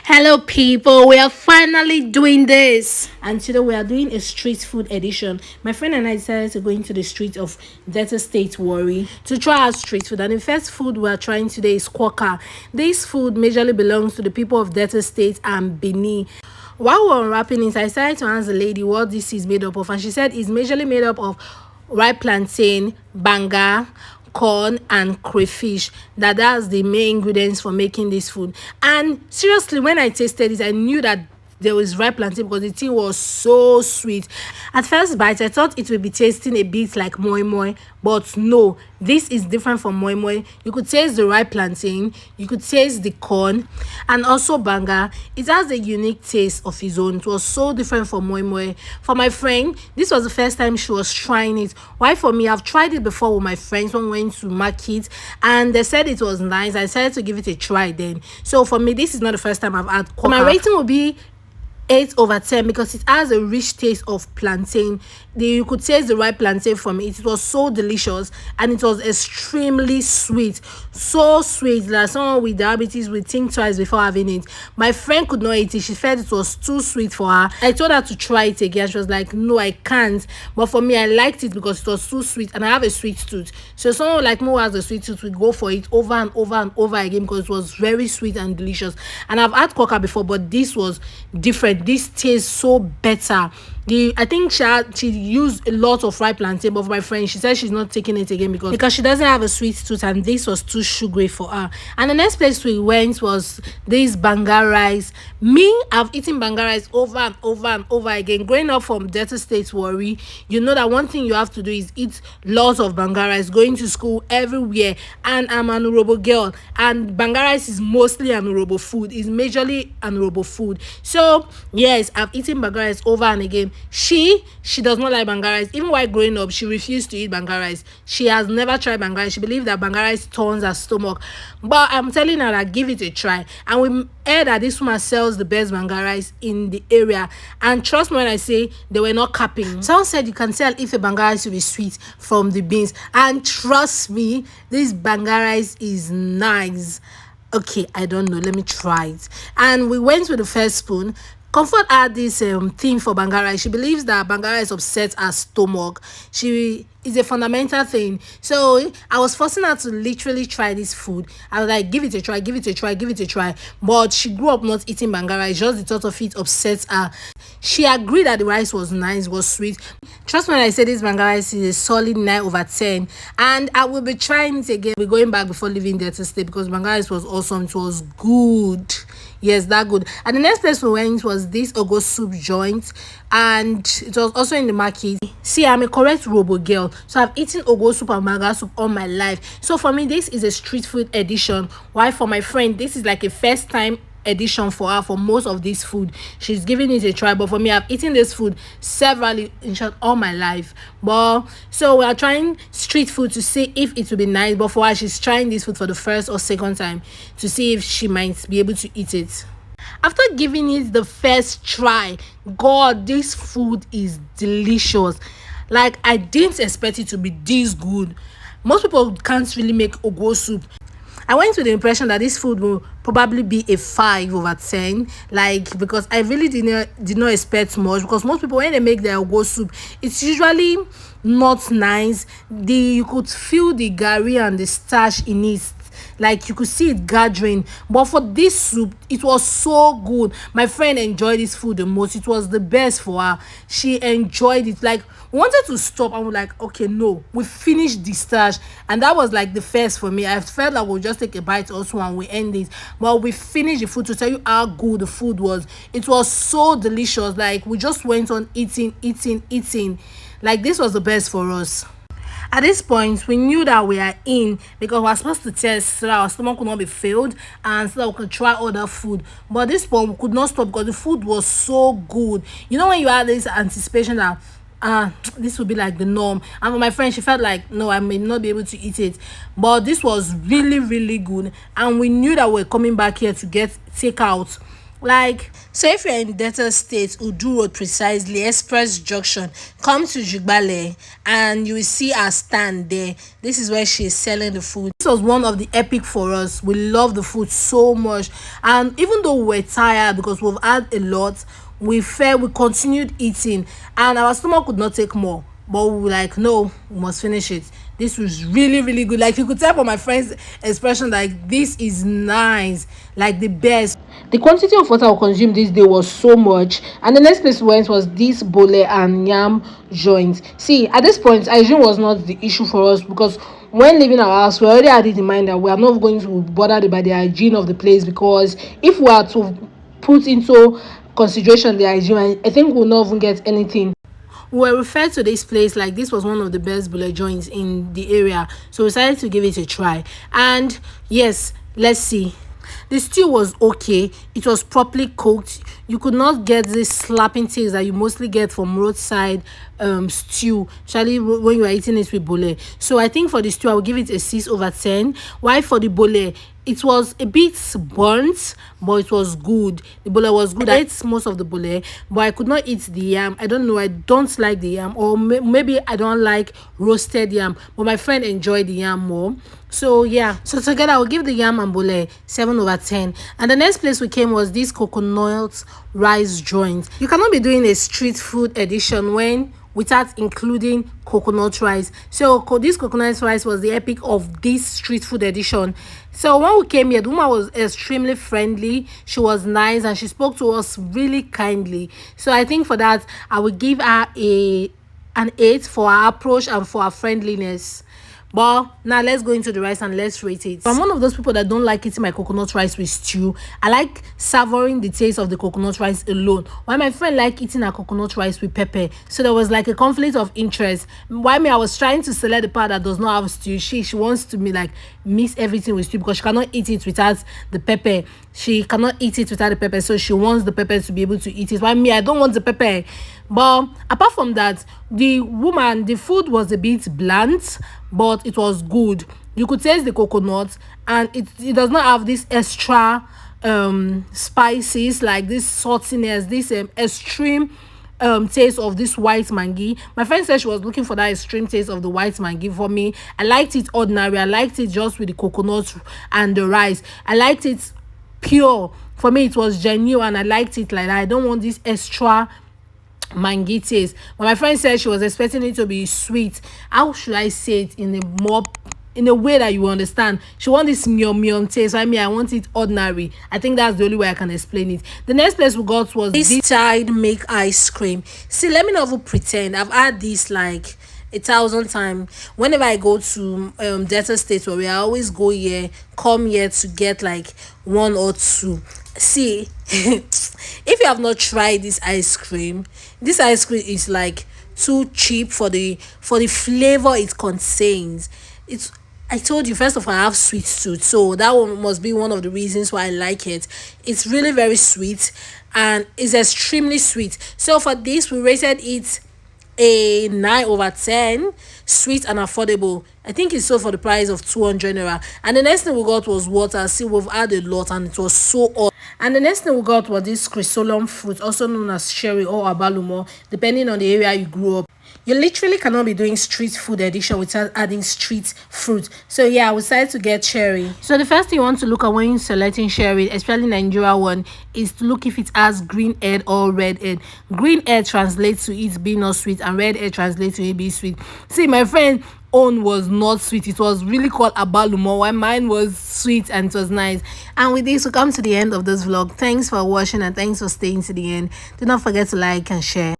Hello, people. We are finally doing this, and today we are doing a street food edition. My friend and I decided to go into the street of Delta State, Warri, to try out street food. And the first food we are trying today is quokka. This food majorly belongs to the people of Delta State and Benin. While we were unwrapping it, I decided to ask the lady what this is made up of, and she said it's majorly made up of ripe plantain, banga, corn and crayfish. That's the main ingredients for making this food. And seriously, when I tasted it, I knew that there was ripe plantain because the thing was so sweet. At first bite, I thought it would be tasting a bit like moi moi, but no, this is different from moi moi. You could taste the ripe plantain, you could taste the corn, and also banga. It has a unique taste of its own. It was so different from moi moi. For my friend, this was the first time she was trying it. Why for me, I've tried it before with my friends when we went to market, and they said it was nice. I decided to give it a try then. So for me, this is not the first time I've had quokka. My rating will be 8/10 because it has a rich taste of plantain. You could taste the ripe plantain from it. It was so delicious and it was extremely sweet. So sweet that someone with diabetes would think twice before having it. My friend could not eat it. She felt it was too sweet for her. I told her to try it again. She was like, no, I can't. But for me, I liked it because it was too sweet and I have a sweet tooth. So someone like me who has a sweet tooth would go for it over and over and over again because it was very sweet and delicious. And I've had quokka before, but this was different. This tastes so better. I think she used a lot of ripe plantain, but for my friend, she said she's not taking it again because she doesn't have a sweet tooth and this was too sugary for her. And the next place we went was this banga rice. I've eaten banga rice over and over and over again. Growing up from Delta State, Warri, you know that one thing you have to do is eat lots of banga rice, going to school everywhere. And I'm an Urobo girl, and banga rice is mostly an Urobo food. It's majorly an Urobo food. So yes, I've eaten banga rice over and again. She does not like banga rice. Even while growing up, she refused to eat banga rice. She has never tried banga rice. She believes that banga rice turns her stomach. But I'm telling her that give it a try. And we heard that this woman sells the best banga rice in the area. And trust me when I say they were not capping. Someone said you can tell if a banga rice will be sweet from the beans. And trust me, this banga rice is nice. Okay, I don't know. Let me try it. And we went with the first spoon. Comfort had this thing for banga rice. She believes that banga rice upsets her stomach. She is a fundamental thing. So I was forcing her to literally try this food. I was like, give it a try, give it a try, give it a try. But she grew up not eating banga rice. Just the thought of it upsets her. She agreed that the rice was nice, was sweet. Trust me when I say this banga rice is a solid 9/10. And I will be trying it again. We're going back before leaving Delta State because banga rice was awesome. It was good. Yes, that good. And the next place we went was this ogo soup joint, and it was also in the market. See, I'm a correct robo girl, so I've eaten ogo soup and banga soup all my life. So for me, this is a street food edition. While for my friend, this is like a first time edition for her for most of this food. She's giving it a try, but for me, I've eaten this food severally, in short, all my life. But so we are trying street food to see if it will be nice, but for her, she's trying this food for the first or second time to see if she might be able to eat it. After giving it the first try, God, this food is delicious. Like, I didn't expect it to be this good. Most people can't really make ogo soup. I went with the impression that this food will probably be a 5/10, like, because I really did not expect much, because most people when they make their ogo soup, it's usually not nice. You could feel the gari and the starch in it, like you could see it gathering. But for this soup, it was so good. My friend enjoyed this food the most. It was the best for her. She enjoyed it. Like, we wanted to stop and we're like, okay, no, we finished the starch. And that was like the first for me. I felt like we'll just take a bite also and we end it. But we finished the food. To tell you how good the food was, it was so delicious. Like, we just went on eating. Like, this was the best for us. At this point, we knew that we are in because we were supposed to test so that our stomach could not be filled and so that we could try other food. But at this point, we could not stop because the food was so good. You know when you had this anticipation that this would be like the norm. And for my friend, she felt like, no, I may not be able to eat it. But this was really, really good. And we knew that we were coming back here to get takeout. Like, so if you're in Delta State, Udu Road precisely, Express Junction, come to Jugbale and you will see our stand there. This is where she's selling the food. This was one of the epic for us. We love the food so much. And even though we were tired because we've had a lot, we continued eating and our stomach could not take more. But we were like, no, we must finish it. This was really, really good. Like, you could tell from my friend's expression, like, this is nice, like the best. The quantity of water I consumed this day was so much. And the next place we went was this bole and yam joint. See, at this point, hygiene was not the issue for us because when leaving our house, we already had it in mind that we are not going to be bothered by the hygiene of the place, because if we are to put into consideration the hygiene, I think we'll not even get anything. We were referred to this place like this was one of the best bullet joints in the area, so we decided to give it a try. And yes, let's see. The stew was okay. It was properly cooked. You could not get this slapping taste that you mostly get from roadside stew, especially when you are eating it with bole. So I think for the stew I will give it a 6/10. Why? For the bole, it was a bit burnt, but it was good. The bole was good. I ate most of the bole, but I could not eat the yam. I don't know, I don't like the yam, or maybe I don't like roasted yam, but my friend enjoyed the yam more. So yeah, so together I will give the yam and bole 7/10. And the next place we came was this coconut rice joint. You cannot be doing a street food edition without including coconut rice. So this coconut rice was the epic of this street food edition. So when we came here, the woman was extremely friendly, she was nice, and she spoke to us really kindly. So I think for that I will give her an 8 for her approach and for her friendliness. But now let's go into the rice and let's rate it. I'm one of those people that don't like eating my coconut rice with stew. I like savoring the taste of the coconut rice alone, while my friend like eating her coconut rice with pepper. So there was like a conflict of interest. While me, I was trying to select the part that does not have stew. She wants to like mix everything with stew because she cannot eat it without the pepper. She cannot eat it without the pepper, so she wants the pepper to be able to eat it. While me, I don't want the pepper. But apart from that, the food was a bit bland, but it was good. You could taste the coconut, and it does not have this extra spices, like this saltiness, this extreme taste of this white mangi. My friend said she was looking for that extreme taste of the white mangi. For me, I liked it ordinary. I liked it just with the coconut and the rice. I liked it pure. For me, it was genuine. I liked it like that. I don't want this extra mangi taste. But my friend said she was expecting it to be sweet. How should I say it in a way that you understand? She wants this myon taste. I mean, I want it ordinary. I think that's the only way I can explain it. The next place we got was this child make ice cream. See, let me not even pretend. I've had this like 1,000 times. Whenever I go to Delta State, where I always come here to get like 1 or 2. See, if you have not tried this ice cream is like too cheap for the flavor it contains. I told you, first of all, I have sweet tooth, so that one must be one of the reasons why I like it. It's really very sweet and it's extremely sweet. So for this, we rated it a 9/10. Sweet and affordable. I think it's sold for the price of 200 naira. And the next thing we got was water. See, we've had a lot and it was so hot. And the next thing we got was this chrysanthemum fruit, also known as cherry or abalumo, depending on the area you grew up. You literally cannot be doing street food edition without adding street fruit. So yeah, I decided to get cherry. So the first thing you want to look at when you're selecting cherry, especially Nigeria one, is to look if it has green head or red head. Green head translates to it being not sweet, and red head translates to it being sweet. See, my friend own was not sweet. It was really called abalumo, while mine was sweet and it was nice. And with this, we come to the end of this vlog. Thanks for watching and thanks for staying to the end. Do not forget to like and share.